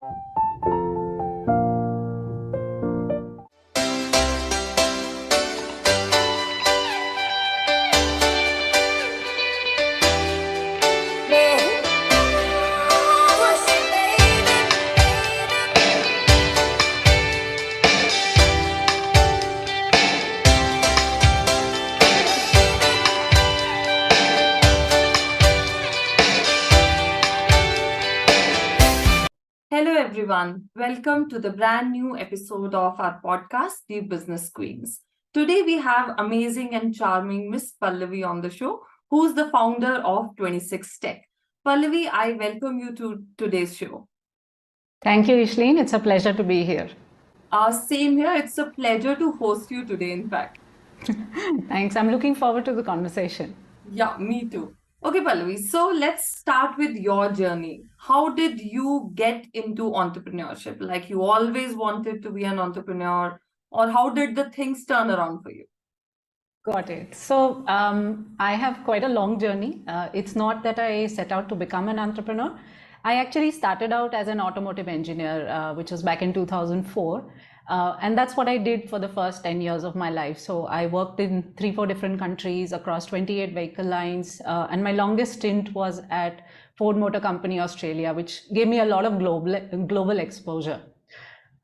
Hello, everyone. Welcome to the brand new episode of our podcast, The Business Queens. Today, we have amazing and charming Miss Pallavi on the show, who's the founder of 26 Tech. Pallavi, I welcome you to today's show. Thank you, Ishleen. It's a pleasure to be here. Same here. It's a pleasure to host you today, in fact. Thanks. I'm looking forward to the conversation. Yeah, me too. Okay, Pallavi, so let's start with your journey. How did you get into entrepreneurship? Like you always wanted to be an entrepreneur, or how did the things turn around for you? Got it. So I have quite a long journey. It's not that I set out to become an entrepreneur. I actually started out as an automotive engineer, which was back in 2004. And that's what I did for the first 10 years of my life. So I worked in 3-4 different countries across 28 vehicle lines. And my longest stint was at Ford Motor Company, Australia, which gave me a lot of global exposure.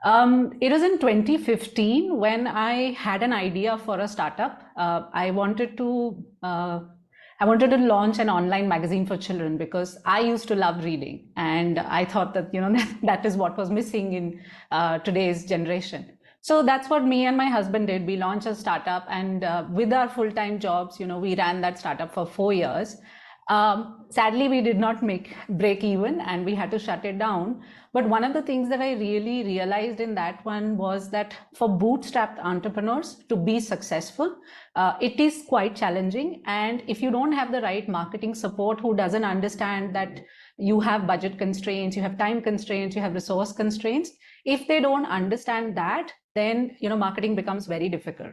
It was in 2015 when I had an idea for a startup. I wanted to launch an online magazine for children because I used to love reading, and I thought that that is what was missing in today's generation. So that's what me and my husband did. We launched a startup, and with our full-time jobs, we ran that startup for 4 years. Sadly, we did not break even, and we had to shut it down. But one of the things that I really realized in that one was that for bootstrapped entrepreneurs to be successful, it is quite challenging. And if you don't have the right marketing support, who doesn't understand that you have budget constraints, you have time constraints, you have resource constraints, if they don't understand that, then marketing becomes very difficult.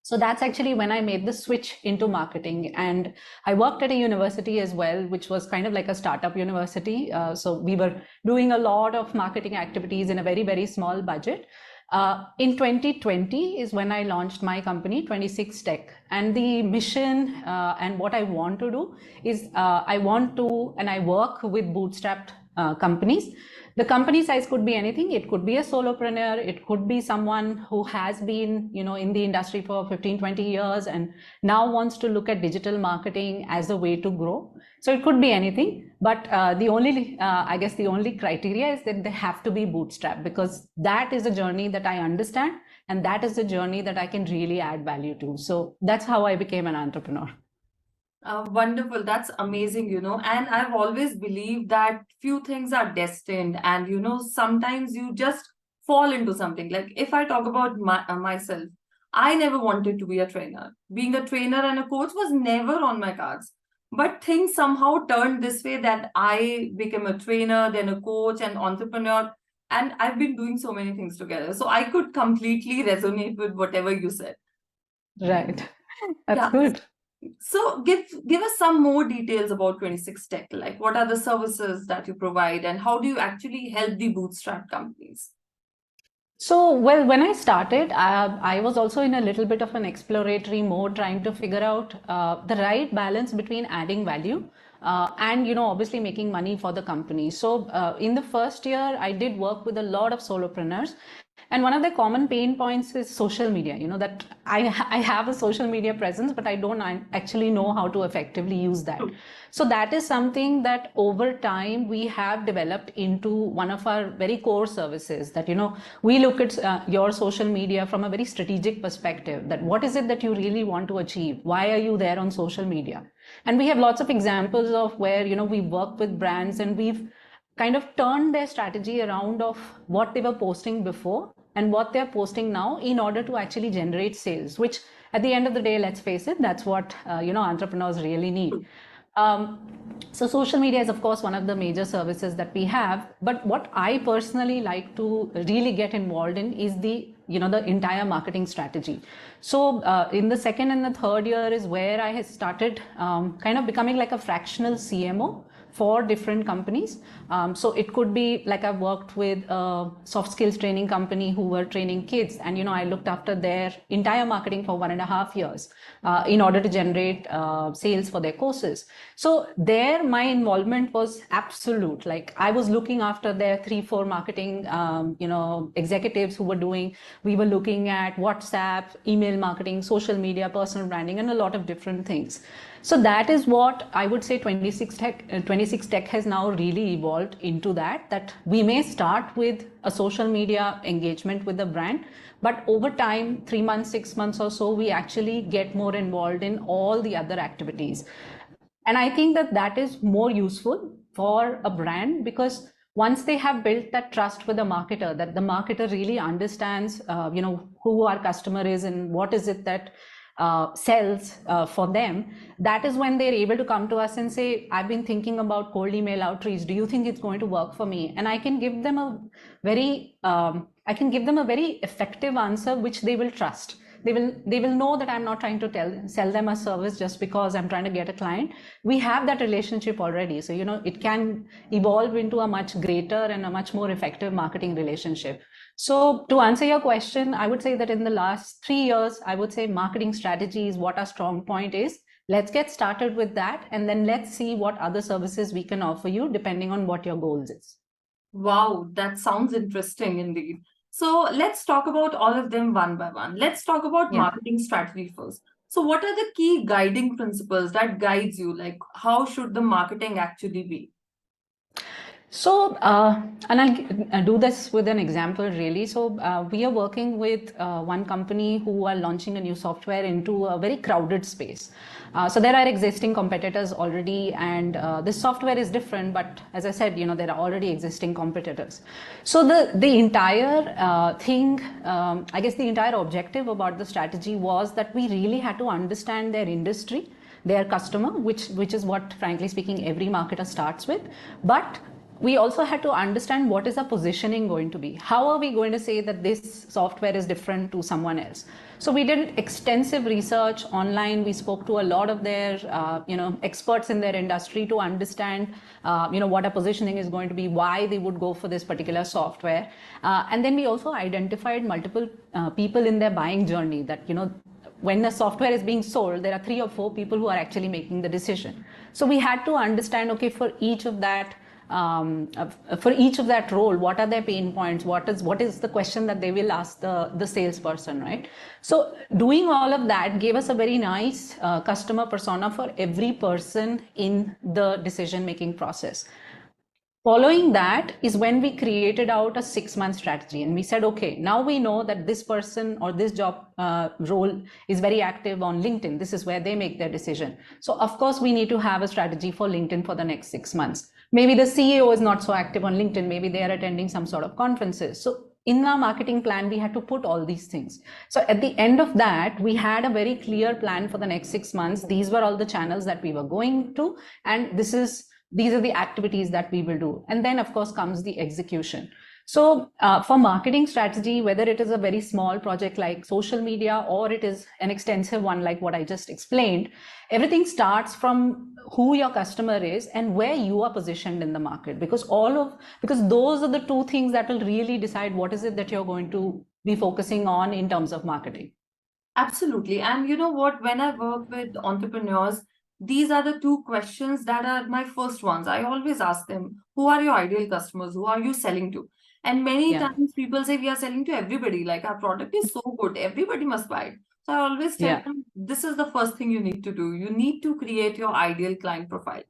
So that's actually when I made the switch into marketing. And I worked at a university as well, which was kind of like a startup university. So we were doing a lot of marketing activities in a very, very small budget. In 2020 is when I launched my company, 26 Tech. And the mission and what I want to do is I work with bootstrapped companies. The company size could be anything. It could be a solopreneur. It could be someone who has been, in the industry for 15, 20 years and now wants to look at digital marketing as a way to grow. So it could be anything. But the only criteria is that they have to be bootstrapped, because that is a journey that I understand. And that is a journey that I can really add value to. So that's how I became an entrepreneur. Wonderful. That's amazing, and I've always believed that few things are destined, and, sometimes you just fall into something. Like if I talk about myself, I never wanted to be a trainer. Being a trainer and a coach was never on my cards. But things somehow turned this way that I became a trainer, then a coach and entrepreneur. And I've been doing so many things together. So I could completely resonate with whatever you said. Right. That's good. So give us some more details about 26 Tech. Like what are the services that you provide and how do you actually help the bootstrap companies? So, well, when I started, I was also in a little bit of an exploratory mode, trying to figure out the right balance between adding value and, obviously making money for the company. So in the first year, I did work with a lot of solopreneurs. And one of the common pain points is social media, that I have a social media presence, but I don't actually know how to effectively use that. So that is something that over time we have developed into one of our very core services, that, we look at your social media from a very strategic perspective, that what is it that you really want to achieve? Why are you there on social media? And we have lots of examples of where, we work with brands and we've kind of turned their strategy around of what they were posting before and what they're posting now in order to actually generate sales, which at the end of the day, let's face it, that's what entrepreneurs really need. So social media is, of course, one of the major services that we have. But what I personally like to really get involved in is the entire marketing strategy. So in the second and the third year is where I had started kind of becoming like a fractional CMO for different companies. So it could be like I've worked with a soft skills training company who were training kids, and I looked after their entire marketing for 1.5 years in order to generate sales for their courses. So there my involvement was absolute. Like I was looking after their 3-4 marketing executives who were doing, we were looking at WhatsApp, email marketing, social media, personal branding, and a lot of different things. So that is what I would say 26 Tech has now really evolved into, that we may start with a social media engagement with the brand, but over time, 3 months, 6 months or so, we actually get more involved in all the other activities. And I think that is more useful for a brand, because once they have built that trust with the marketer, that the marketer really understands, who our customer is and what is it that sells for them, that is when they're able to come to us and say, I've been thinking about cold email outreach. Do you think it's going to work for me? And I can give them a very effective answer, which they will trust. They will know that I'm not trying to sell them a service just because I'm trying to get a client. We have that relationship already. So, it can evolve into a much greater and a much more effective marketing relationship. So to answer your question, I would say that in the last 3 years, I would say marketing strategy is what our strong point is. Let's get started with that, and then let's see what other services we can offer you depending on what your goals is. Wow, that sounds interesting indeed. So let's talk about all of them one by one. Let's talk about marketing strategy first. So what are the key guiding principles that guides you? Like, how should the marketing actually be? So, and I'll do this with an example really. So we are working with one company who are launching a new software into a very crowded space. So there are existing competitors already, and this software is different, but as I said, there are already existing competitors. So the entire thing, I guess the entire objective about the strategy was that we really had to understand their industry, their customer, which is what, frankly speaking, every marketer starts with. But we also had to understand what is our positioning going to be. How are we going to say that this software is different to someone else? So we did extensive research online. We spoke to a lot of their experts in their industry to understand what our positioning is going to be, why they would go for this particular software. And then we also identified multiple people in their buying journey, that when the software is being sold, there are 3 or 4 people who are actually making the decision. So we had to understand, okay, for each of that role, what are their pain points, what is the question that they will ask the salesperson, right? So doing all of that gave us a very nice customer persona for every person in the decision making process. Following that is when we created out a 6-month strategy, and we said, okay, now we know that this person or this job role is very active on LinkedIn. This is where they make their decision. So of course we need to have a strategy for LinkedIn for the next 6 months. Maybe the CEO is not so active on LinkedIn. Maybe they are attending some sort of conferences. So in our marketing plan, we had to put all these things. So at the end of that, we had a very clear plan for the next 6 months. These were all the channels that we were going to, and these are the activities that we will do. And then of course comes the execution. So for marketing strategy, whether it is a very small project like social media, or it is an extensive one like what I just explained, everything starts from who your customer is and where you are positioned in the market, because those are the 2 things that will really decide what is it that you're going to be focusing on in terms of marketing. Absolutely. And you know what, when I work with entrepreneurs, these are the 2 questions that are my first ones. I always ask them, who are your ideal customers? Who are you selling to? And many times people say, we are selling to everybody. Like, our product is so good, everybody must buy it. So I always tell them, this is the first thing you need to do. You need to create your ideal client profile.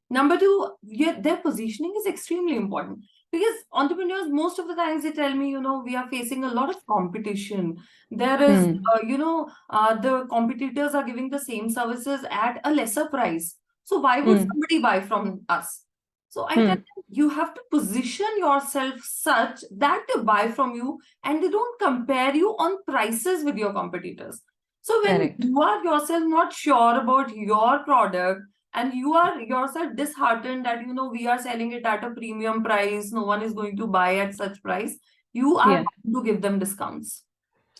Number 2, their positioning is extremely important, because entrepreneurs, most of the times they tell me, we are facing a lot of competition. There is, the competitors are giving the same services at a lesser price. So why would somebody buy from us? So I tell them, you have to position yourself such that they buy from you and they don't compare you on prices with your competitors. So when you are yourself not sure about your product, and you are yourself disheartened that, we are selling it at a premium price, no one is going to buy at such price, you are going to give them discounts.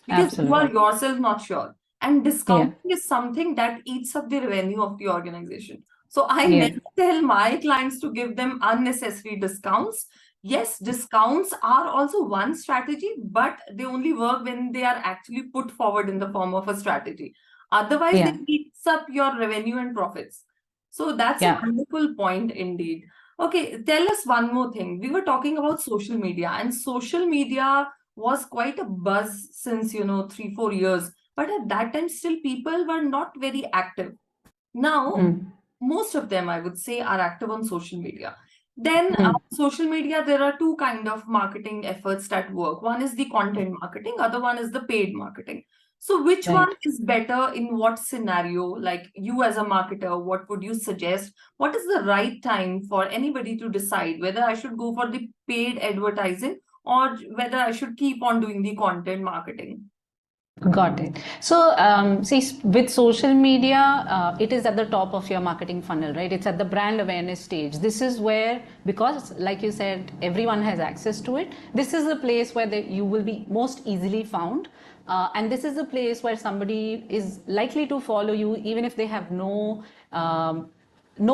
Because you are yourself not sure. And discounting is something that eats up the revenue of the organization. So I Yeah. never tell my clients to give them unnecessary discounts. Yes, discounts are also one strategy, but they only work when they are actually put forward in the form of a strategy. Otherwise, Yeah. they eats up your revenue and profits. So that's a Yeah. wonderful point indeed. Okay, tell us one more thing. We were talking about social media, and social media was quite a buzz since, 3, 4 years. But at that time, still people were not very active. Now, Mm. most of them, I would say, are active on social media. Then, Mm. social media, there are two kind of marketing efforts that work. One is the content marketing, other one is the paid marketing. So, which one Right. is better in what scenario? Like you as a marketer, what would you suggest? What is the right time for anybody to decide whether I should go for the paid advertising or whether I should keep on doing the content marketing? Got it. So, see, with social media, it is at the top of your marketing funnel, right? It's at the brand awareness stage. This is where, because, like you said, everyone has access to it. This is the place where you will be most easily found. And this is the place where somebody is likely to follow you, even if they have no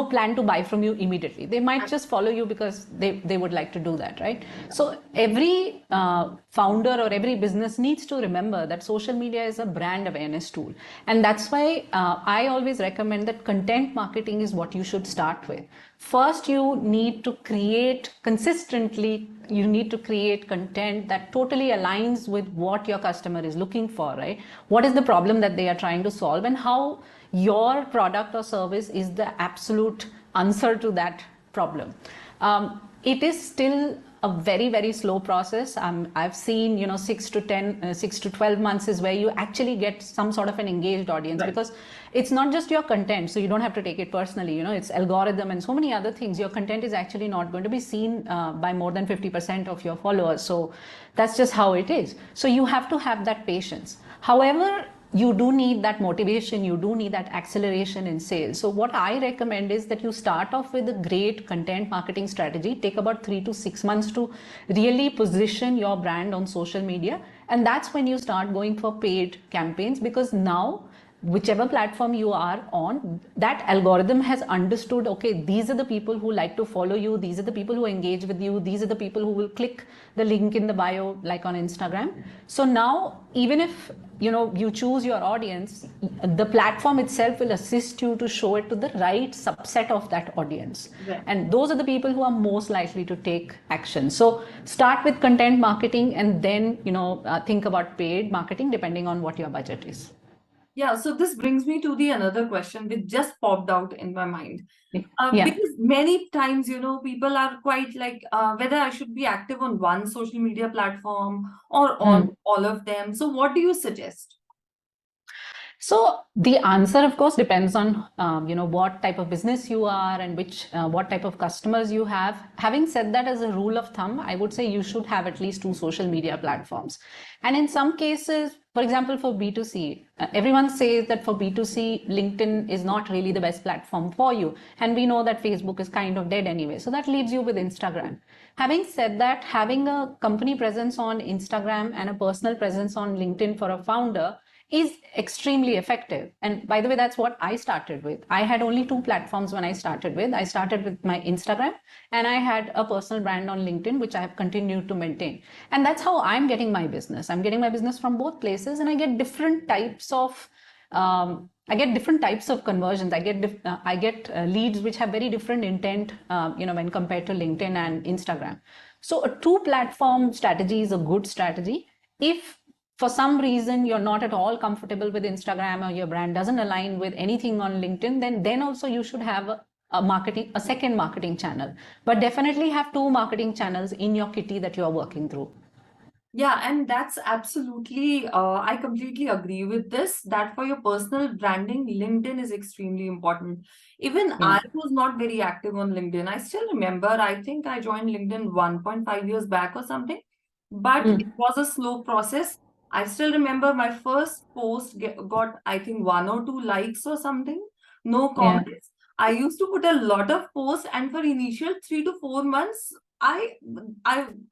plan to buy from you immediately. They might just follow you because they would like to do that, right? So every founder or every business needs to remember that social media is a brand awareness tool. And that's why I always recommend that content marketing is what you should start with. First, you need to create consistently, you need to create content that totally aligns with what your customer is looking for, right? What is the problem that they are trying to solve, and how your product or service is the absolute answer to that problem. It is still a very, very slow process. I've seen 6 to 12 months is where you actually get some sort of an engaged audience, Right. because it's not just your content, so you don't have to take it personally. It's algorithm and so many other things. Your content is actually not going to be seen by more than 50% of your followers. So that's just how it is. So you have to have that patience. However, you do need that motivation, you do need that acceleration in sales. So what I recommend is that you start off with a great content marketing strategy. Take about 3 to 6 months to really position your brand on social media, and that's when you start going for paid campaigns, because now whichever platform you are on, that algorithm has understood, okay, these are the people who like to follow you, these are the people who engage with you, these are the people who will click the link in the bio, like on Instagram. So now, even if you choose your audience, the platform itself will assist you to show it to the right subset of that audience. Right. And those are the people who are most likely to take action. So start with content marketing, and then think about paid marketing depending on what your budget is. Yeah, so this brings me to the another question which just popped out in my mind. Yeah. Because many times, people are quite like whether I should be active on one social media platform or on all of them. So what do you suggest? So the answer, of course, depends on what type of business you are and what type of customers you have. Having said that, as a rule of thumb, I would say you should have at least 2 social media platforms. And in some cases, for example, for B2C, everyone says that for B2C, LinkedIn is not really the best platform for you. And we know that Facebook is kind of dead anyway. So that leaves you with Instagram. Having said that, having a company presence on Instagram and a personal presence on LinkedIn for a founder is extremely effective. And by the way, that's what I started with. I had only 2 platforms when I started with. I started with my Instagram, and I had a personal brand on LinkedIn, which I have continued to maintain. And that's how I'm getting my business. I'm getting my business from both places, and I get different types of conversions. I get leads which have very different intent, when compared to LinkedIn and Instagram. So a 2 platform strategy is a good strategy. If for some reason you're not at all comfortable with Instagram, or your brand doesn't align with anything on LinkedIn, then also you should have a second marketing channel. But definitely have 2 marketing channels in your kitty that you are working through. Yeah, and that's absolutely, I completely agree with this, that for your personal branding, LinkedIn is extremely important. Even Yeah. I was not very active on LinkedIn. I still remember, I think I joined LinkedIn 1.5 years back or something, but it was a slow process. I still remember my first post got, I think, 1 or 2 likes or something, no Yeah. comments. I used to put a lot of posts, and for initial 3 to 4 months, I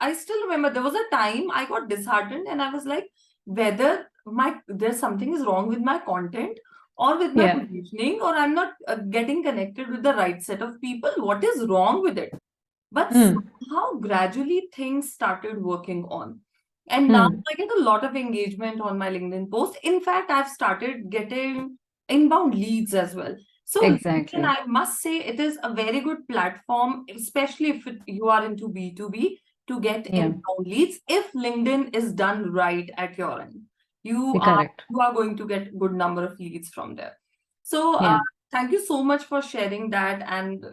I still remember there was a time I got disheartened and I was like, whether there's something is wrong with my content or with my Yeah. positioning, or I'm not getting connected with the right set of people. What is wrong with it? But Hmm. somehow gradually things started working on. And now Hmm. I get a lot of engagement on my LinkedIn post. In fact, I've started getting inbound leads as well. So LinkedIn, Exactly. I must say, it is a very good platform, especially if you are into B2B, to get Yeah. inbound leads. If LinkedIn is done right at your end, you are Correct. you are going to get good number of leads from there. So Yeah. thank you so much for sharing that and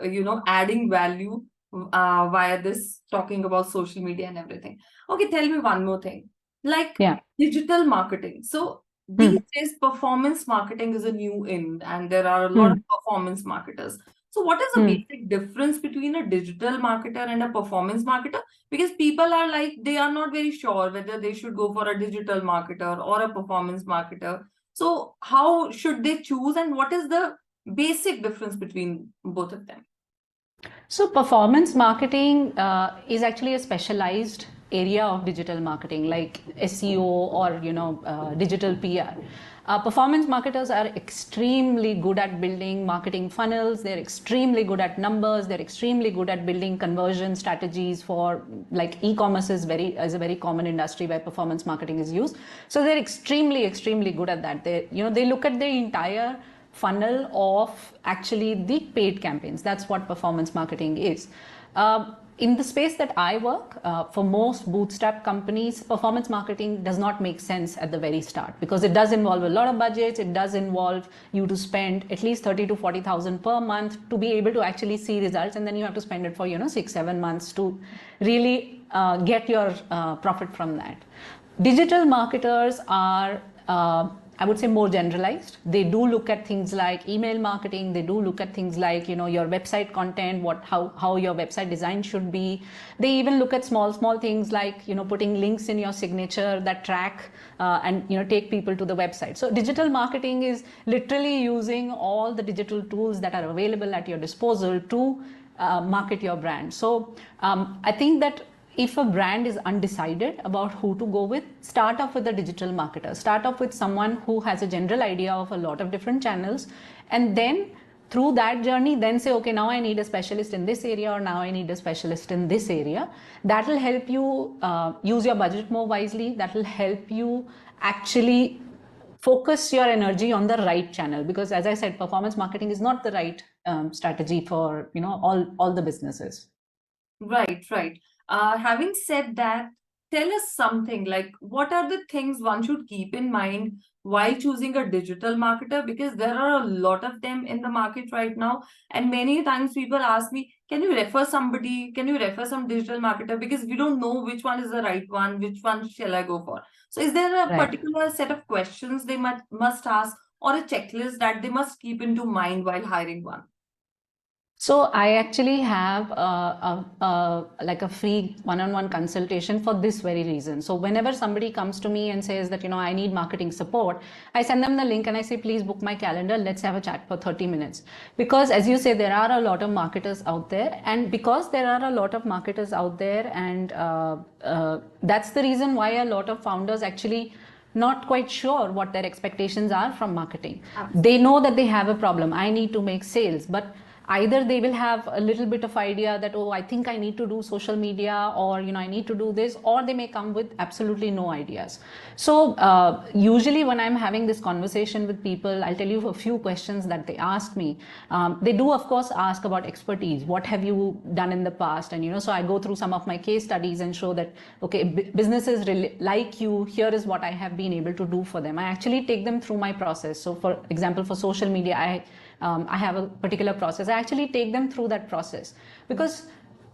adding value via this, talking about social media and everything. Okay, tell me one more thing. Like Yeah. digital marketing. So Hmm. these days, performance marketing is a new in, and there are a lot of Hmm. performance marketers. So what is the Hmm. basic difference between a digital marketer and a performance marketer? Because people are like, they are not very sure whether they should go for a digital marketer or a performance marketer. So how should they choose, and what is the basic difference between both of them? So performance marketing is actually a specialized area of digital marketing, like SEO or digital PR. Performance marketers are extremely good at building marketing funnels. They're extremely good at numbers. They're extremely good at building conversion strategies for, like, e-commerce is a very common industry where performance marketing is used. So they're extremely good at that. They look at the entire funnel of actually the paid campaigns. That's what performance marketing is. In the space that I work, for most bootstrap companies, performance marketing does not make sense at the very start, because it does involve a lot of budgets. It does involve you to spend at least 30 to 40,000 per month to be able to actually see results, and then you have to spend it for 6-7 months to really get your profit from that. Digital marketers are, I would say, more generalized. They do look at things like email marketing. They do look at things like your website content, how your website design should be. They even look at small things like putting links in your signature that track and take people to the website. So digital marketing is literally using all the digital tools that are available at your disposal to market your brand. So I think that if a brand is undecided about who to go with, start off with a digital marketer. Start off with someone who has a general idea of a lot of different channels, and then through that journey, then say, okay, now I need a specialist in this area, or now I need a specialist in this area. That will help you use your budget more wisely. That will help you actually focus your energy on the right channel, because, as I said, performance marketing is not the right strategy for all the businesses. Right, right. Having said that, tell us something like, what are the things one should keep in mind while choosing a digital marketer? Because there are a lot of them in the market right now. And many times people ask me, can you refer somebody? Can you refer some digital marketer? Because we don't know which one is the right one, which one shall I go for? So is there a Right. particular set of questions they must ask, or a checklist that they must keep into mind while hiring one? So I actually have like a free one-on-one consultation for this very reason. So whenever somebody comes to me and says that I need marketing support, I send them the link and I say, please book my calendar. Let's have a chat for 30 minutes. Because, as you say, there are a lot of marketers out there, and because there are a lot of marketers out there, and that's the reason why a lot of founders actually not quite sure what their expectations are from marketing. They know that they have a problem. I need to make sales, but either they will have a little bit of idea that, oh, I think I need to do social media, or I need to do this, or they may come with absolutely no ideas. So usually when I'm having this conversation with people, I'll tell you a few questions that they ask me. They do, of course, ask about expertise. What have you done in the past? And so I go through some of my case studies and show that, okay, businesses like you, here is what I have been able to do for them. I actually take them through my process. So for example, for social media, I have a particular process. I actually take them through that process, because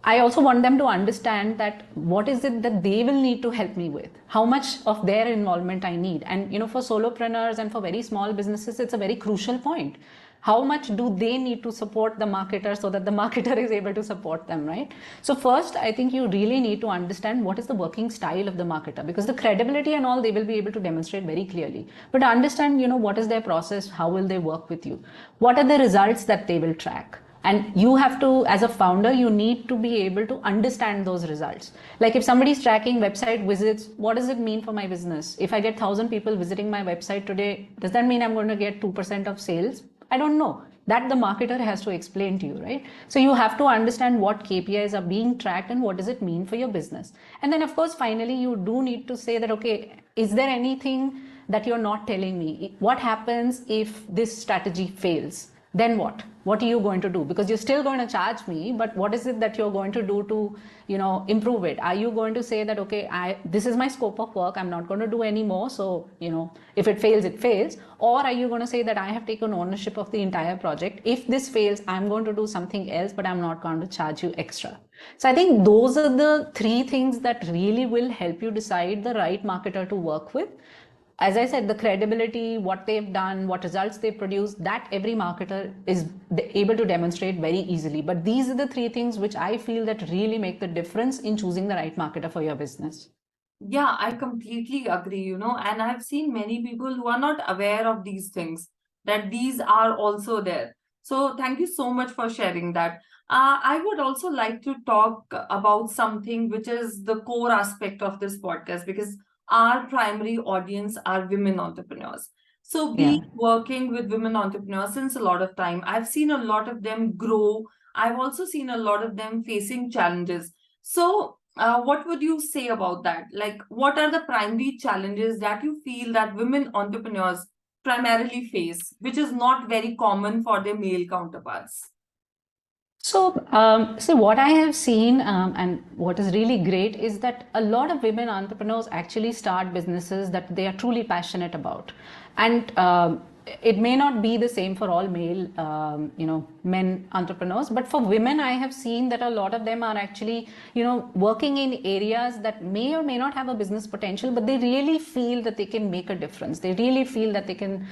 I also want them to understand that what is it that they will need to help me with, how much of their involvement I need. And for solopreneurs and for very small businesses, it's a very crucial point. How much do they need to support the marketer so that the marketer is able to support them, right? So first, I think you really need to understand what is the working style of the marketer, because the credibility and all they will be able to demonstrate very clearly. But understand, what is their process, how will they work with you, what are the results that they will track, And you have to, as a founder, you need to be able to understand those results. Like if somebody's tracking website visits, what does it mean for my business? If I get 1,000 people visiting my website today, does that mean I'm going to get 2% of sales? I don't know. That the marketer has to explain to you, right? So you have to understand what KPIs are being tracked and what does it mean for your business. And then of course, finally, you do need to say that, okay, is there anything that you're not telling me? What happens if this strategy fails? Then what are you going to do? Because you're still going to charge me, but what is it that you're going to do to, improve it? Are you going to say that, okay, this is my scope of work, I'm not going to do any more, so if it fails, it fails? Or are you going to say that I have taken ownership of the entire project, if this fails, I'm going to do something else, but I'm not going to charge you extra? So I think those are the three things that really will help you decide the right marketer to work with. As I said, the credibility, what they've done, what results they produce, that every marketer is able to demonstrate very easily. But these are the three things which I feel that really make the difference in choosing the right marketer for your business. Yeah, I completely agree, and I've seen many people who are not aware of these things, that these are also there. So thank you so much for sharing that. I would also like to talk about something which is the core aspect of this podcast, because our primary audience are women entrepreneurs. So being working with women entrepreneurs since a lot of time, I've seen a lot of them grow. I've also seen a lot of them facing challenges. So what would you say about that? Like, what are the primary challenges that you feel that women entrepreneurs primarily face, which is not very common for their male counterparts? So what I have seen and what is really great is that a lot of women entrepreneurs actually start businesses that they are truly passionate about. And it may not be the same for all male, men entrepreneurs, but for women, I have seen that a lot of them are actually, working in areas that may or may not have a business potential, but they really feel that they can make a difference. They really feel that they can,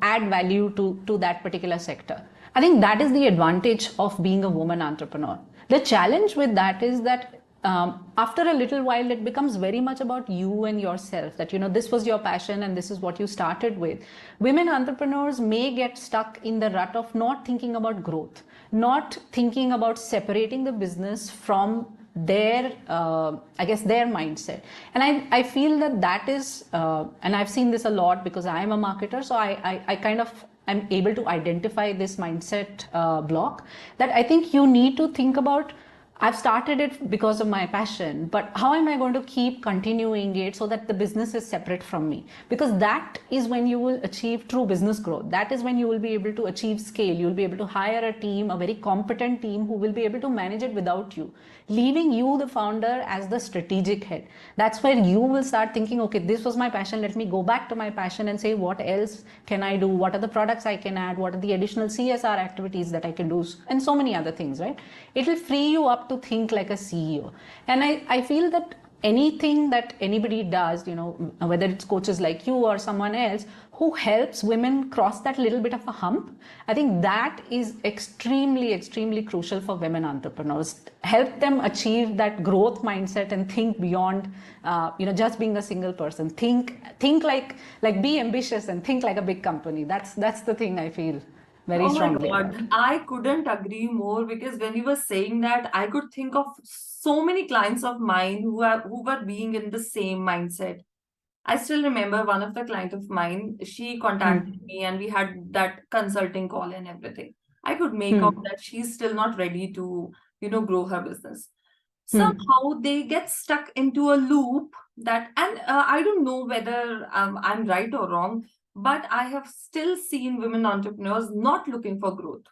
add value to that particular sector. I think that is the advantage of being a woman entrepreneur. The challenge with that is that after a little while, it becomes very much about you and yourself, that, this was your passion and this is what you started with. Women entrepreneurs may get stuck in the rut of not thinking about growth, not thinking about separating the business from their their mindset. And I feel that is and I've seen this a lot because I am a marketer, so I kind of I'm able to identify this mindset block, that I think you need to think about, I've started it because of my passion, but how am I going to keep continuing it so that the business is separate from me? Because that is when you will achieve true business growth. That is when you will be able to achieve scale. You'll be able to hire a team, a very competent team who will be able to manage it without you, leaving you, the founder, as the strategic head. That's where you will start thinking, okay, this was my passion. Let me go back to my passion and say, what else can I do? What are the products I can add? What are the additional CSR activities that I can do? And so many other things, right? It will free you up to think like a CEO. And I feel that anything that anybody does, whether it's coaches like you or someone else who helps women cross that little bit of a hump, I think that is extremely, extremely crucial for women entrepreneurs. Help them achieve that growth mindset and think beyond, just being a single person. Think like be ambitious and think like a big company. That's the thing I feel very strongly about. I couldn't agree more, because when you were saying that, I could think of so many clients of mine who were being in the same mindset. I still remember one of the client of mine, she contacted me and we had that consulting call and everything. I could make out that she's still not ready to, grow her business. Somehow they get stuck into a loop that, and I don't know whether I'm right or wrong, but I have still seen women entrepreneurs not looking for growth.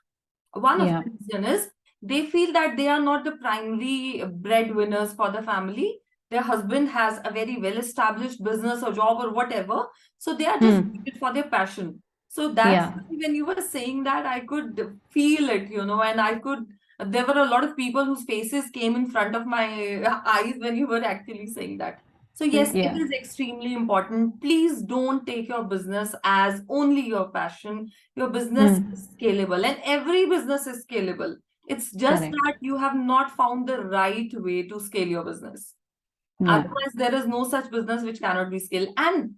One of the reasons is they feel that they are not the primary breadwinners for the family. Their husband has a very well-established business or job or whatever, so they are just doing it for their passion. So that's when you were saying that, I could feel it, and I could. There were a lot of people whose faces came in front of my eyes when you were actually saying that. So yes, it is extremely important. Please don't take your business as only your passion. Your business is scalable, and every business is scalable. It's just that you have not found the right way to scale your business. Otherwise, there is no such business which cannot be scaled. And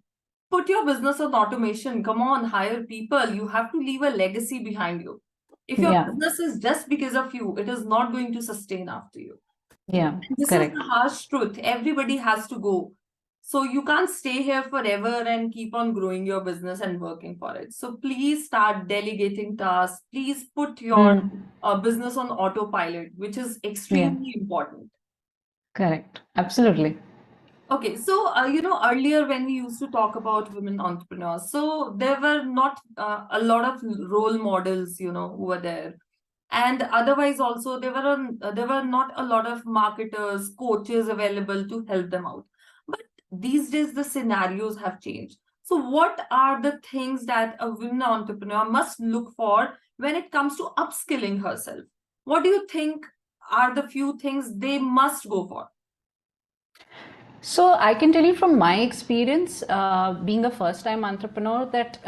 put your business on automation. Come on, hire people. You have to leave a legacy behind you. If your Yeah. business is just because of you, it is not going to sustain after you. Yeah. And this is Correct. the harsh truth. Everybody has to go. So you can't stay here forever and keep on growing your business and working for it. So please start delegating tasks. Please put your business on autopilot, which is Yeah. extremely important. Correct. Absolutely. Okay, so earlier when we used to talk about women entrepreneurs, so there were not a lot of role models, who were there, and otherwise also there were not a lot of marketers, coaches available to help them out. But these days the scenarios have changed. So what are the things that a women entrepreneur must look for when it comes to upskilling herself? What do you think are the few things they must go for? So I can tell you from my experience, being a first-time entrepreneur, that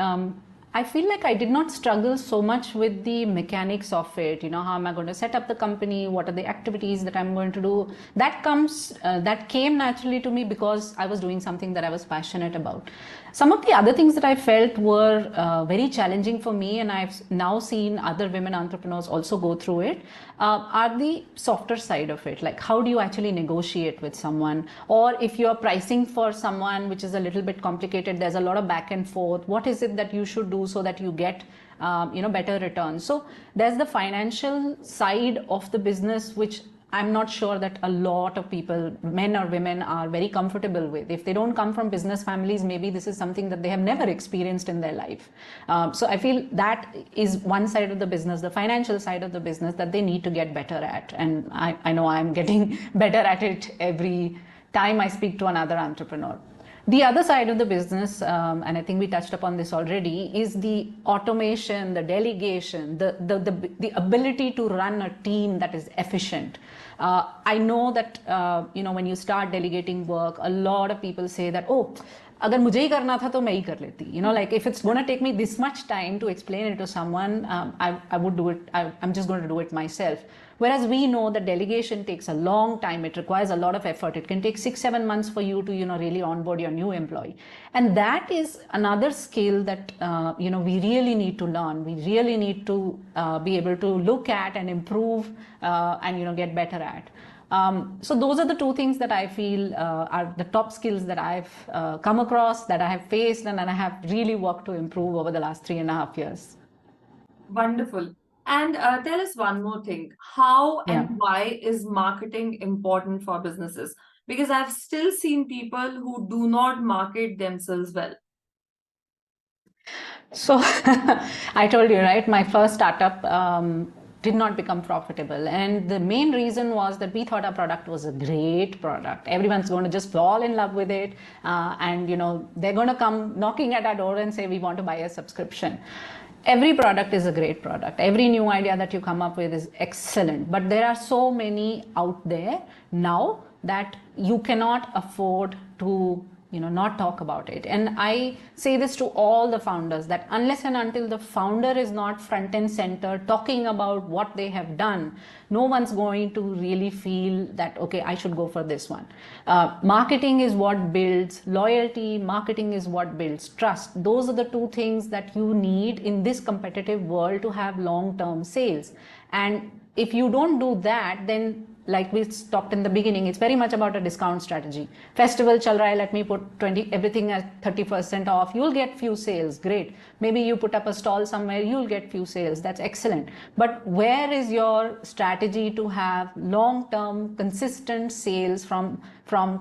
I feel like I did not struggle so much with the mechanics of it. You know, how am I going to set up the company? What are the activities that I'm going to do? That came naturally to me because I was doing something that I was passionate about. Some of the other things that I felt were very challenging for me, and I've now seen other women entrepreneurs also go through it, are the softer side of it. Like, how do you actually negotiate with someone? Or if you're pricing for someone, which is a little bit complicated, there's a lot of back and forth. What is it that you should do so that you get better returns? So there's the financial side of the business, which I'm not sure that a lot of people, men or women, are very comfortable with. If they don't come from business families, maybe this is something that they have never experienced in their life. So I feel that is one side of the business, the financial side of the business, that they need to get better at. And I know I'm getting better at it every time I speak to another entrepreneur. The other side of the business, and I think we touched upon this already, is the automation, the delegation, the ability to run a team that is efficient. I know that when you start delegating work, a lot of people say that, oh, अगर मुझे ही करना था तो मैं ही कर लेती. Like if it's going to take me this much time to explain it to someone, I would do it. I'm just going to do it myself. Whereas we know that delegation takes a long time. It requires a lot of effort. It can take 6-7 months for you to really onboard your new employee, and that is another skill that we really need to learn. We really need to be able to look at and improve and get better at. So those are the two things that I feel are the top skills that I've come across, that I have faced, and that I have really worked to improve over the last 3.5 years. Wonderful. And tell us one more thing. How Yeah. and why is marketing important for businesses? Because I've still seen people who do not market themselves well. So I told you, right, my first startup did not become profitable. And the main reason was that we thought our product was a great product. Everyone's going to just fall in love with it. And they're going to come knocking at our door and say, we want to buy a subscription. Every product is a great product. Every new idea that you come up with is excellent. But there are so many out there now that you cannot afford to not talk about it. And I say this to all the founders, that unless and until the founder is not front and center talking about what they have done, no one's going to really feel that, okay, I should go for this one. Marketing is what builds loyalty. Marketing is what builds trust. Those are the two things that you need in this competitive world to have long-term sales. And if you don't do that, then like we talked in the beginning, it's very much about a discount strategy. Festival chal raha hai, let me put everything at 30% off. You'll get few sales, great. Maybe you put up a stall somewhere, you'll get few sales, that's excellent. But where is your strategy to have long-term, consistent sales from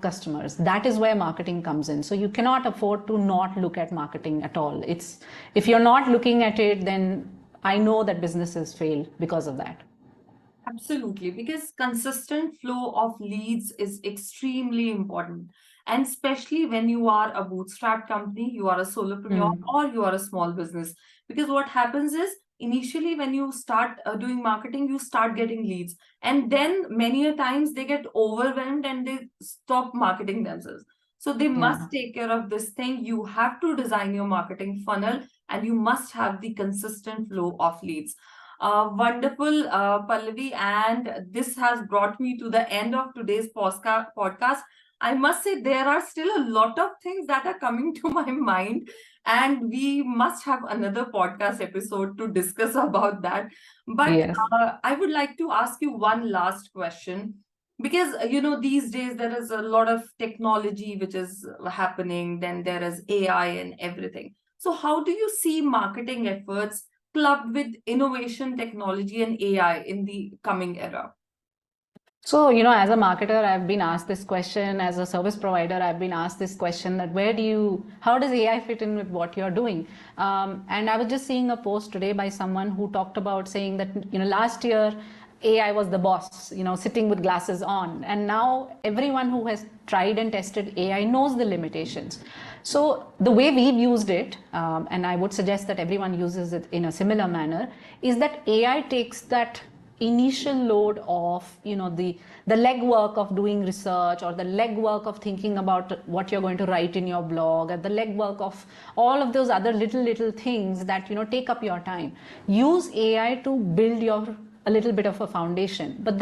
customers? That is where marketing comes in. So you cannot afford to not look at marketing at all. If you're not looking at it, then I know that businesses fail because of that. Absolutely, because consistent flow of leads is extremely important. And especially when you are a bootstrap company, you are a solopreneur, or you are a small business. Because what happens is, initially when you start doing marketing, you start getting leads. And then many a times they get overwhelmed and they stop marketing themselves. So they must take care of this thing. You have to design your marketing funnel, and you must have the consistent flow of leads. Wonderful, Pallavi. And this has brought me to the end of today's podcast. I must say there are still a lot of things that are coming to my mind, and we must have another podcast episode to discuss about that. But Yes. I would like to ask you one last question, because these days there is a lot of technology which is happening, then there is AI and everything. So how do you see marketing efforts clubbed with innovation, technology, and AI in the coming era? So, as a marketer, I've been asked this question. As a service provider, I've been asked this question that how does AI fit in with what you're doing? And I was just seeing a post today by someone who talked about saying that, last year, AI was the boss, sitting with glasses on. And now everyone who has tried and tested AI knows the limitations. So the way we've used it, and I would suggest that everyone uses it in a similar manner, is that AI takes that initial load of the legwork of doing research, or the legwork of thinking about what you're going to write in your blog, and the legwork of all of those other little things that take up your time. Use AI to build a little bit of a foundation, but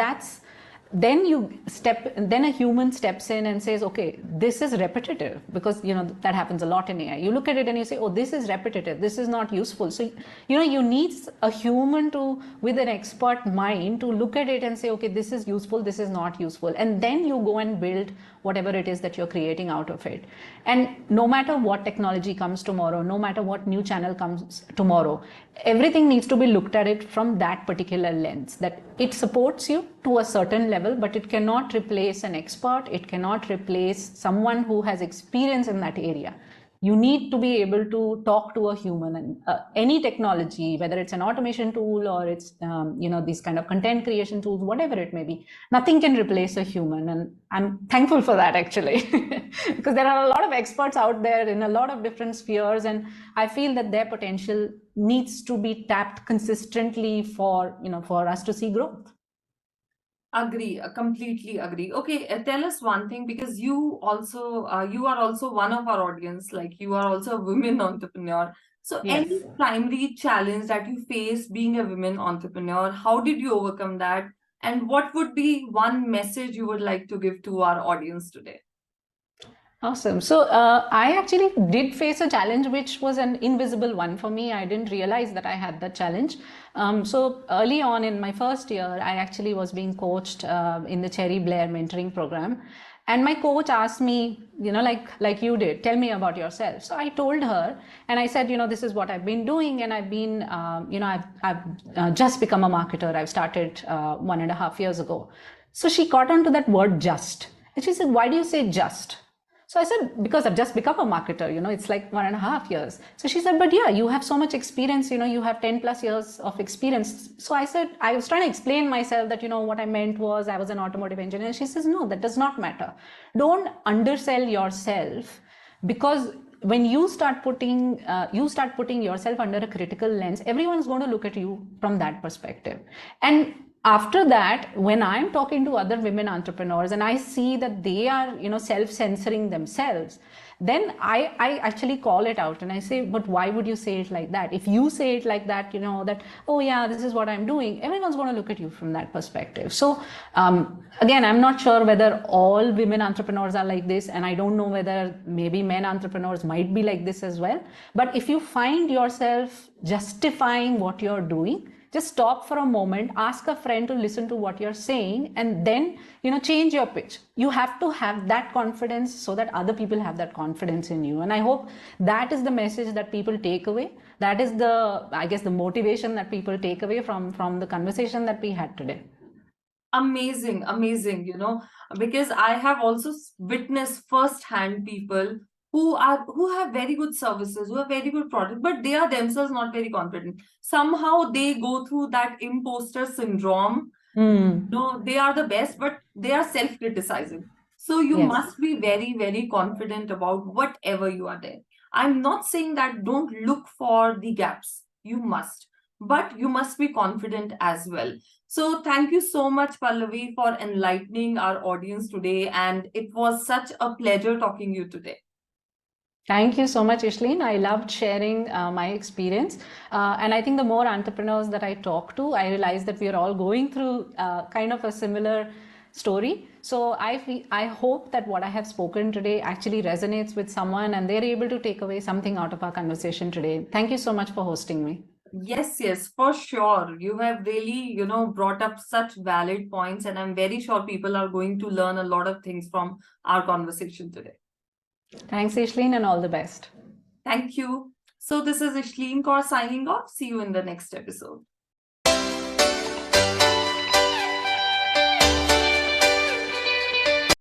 then a human steps in and says, okay, this is repetitive, because that happens a lot in AI. You look at it and you say, oh, this is repetitive, this is not useful. So you need a human with an expert mind to look at it and say, okay, this is useful, this is not useful, and then you go and build whatever it is that you're creating out of it. And no matter what technology comes tomorrow, no matter what new channel comes tomorrow, everything needs to be looked at it from that particular lens, that it supports you to a certain level, but it cannot replace an expert, it cannot replace someone who has experience in that area. You need to be able to talk to a human. And any technology, whether it's an automation tool or it's these kind of content creation tools, whatever it may be, nothing can replace a human. And I'm thankful for that, actually, because there are a lot of experts out there in a lot of different spheres, and I feel that their potential needs to be tapped consistently for us to see growth. Agree, completely agree. Okay, tell us one thing, because you are also one of our audience, like you are also a women entrepreneur. So Yes. any primary challenge that you face being a women entrepreneur, how did you overcome that? And what would be one message you would like to give to our audience today? Awesome. So I actually did face a challenge, which was an invisible one for me. I didn't realize that I had that challenge. So early on in my first year, I actually was being coached in the Cherry Blair mentoring program. And my coach asked me, like you did, tell me about yourself. So I told her, and I said, this is what I've been doing. And I've been, I've just become a marketer. I've started 1.5 years ago. So she caught on to that word just. And she said, why do you say just? So I said, because I've just become a marketer, it's like 1.5 years. So she said, but yeah, you have so much experience, you have 10 plus years of experience. So I said, I was trying to explain myself that, what I meant was I was an automotive engineer. She says, no, that does not matter. Don't undersell yourself, because when you start putting yourself under a critical lens, everyone's going to look at you from that perspective. And after that, when I'm talking to other women entrepreneurs and I see that they are self-censoring themselves, then I actually call it out and I say, but why would you say it like that? If you say it like that, that, oh yeah, this is what I'm doing, everyone's going to look at you from that perspective. So again, I'm not sure whether all women entrepreneurs are like this, and I don't know whether maybe men entrepreneurs might be like this as well. But if you find yourself justifying what you're doing, just stop for a moment, ask a friend to listen to what you're saying, and then change your pitch. You have to have that confidence so that other people have that confidence in you. And I hope that is the message that people take away. That is the motivation that people take away from the conversation that we had today. Amazing, because I have also witnessed firsthand people who have very good services, who have very good product, but they are themselves not very confident. Somehow they go through that imposter syndrome. No, they are the best, but they are self-criticizing. So you Yes. must be very, very confident about whatever you are doing. I'm not saying that don't look for the gaps. You must, but you must be confident as well. So thank you so much, Pallavi, for enlightening our audience today. And it was such a pleasure talking to you today. Thank you so much, Ishleen. I loved sharing my experience. And I think the more entrepreneurs that I talk to, I realize that we are all going through kind of a similar story. So I hope that what I have spoken today actually resonates with someone and they're able to take away something out of our conversation today. Thank you so much for hosting me. Yes, for sure. You have really, brought up such valid points, and I'm very sure people are going to learn a lot of things from our conversation today. Thanks, Ishleen, and all the best. Thank you. So this is Ishleen Kaur signing off. See you in the next episode.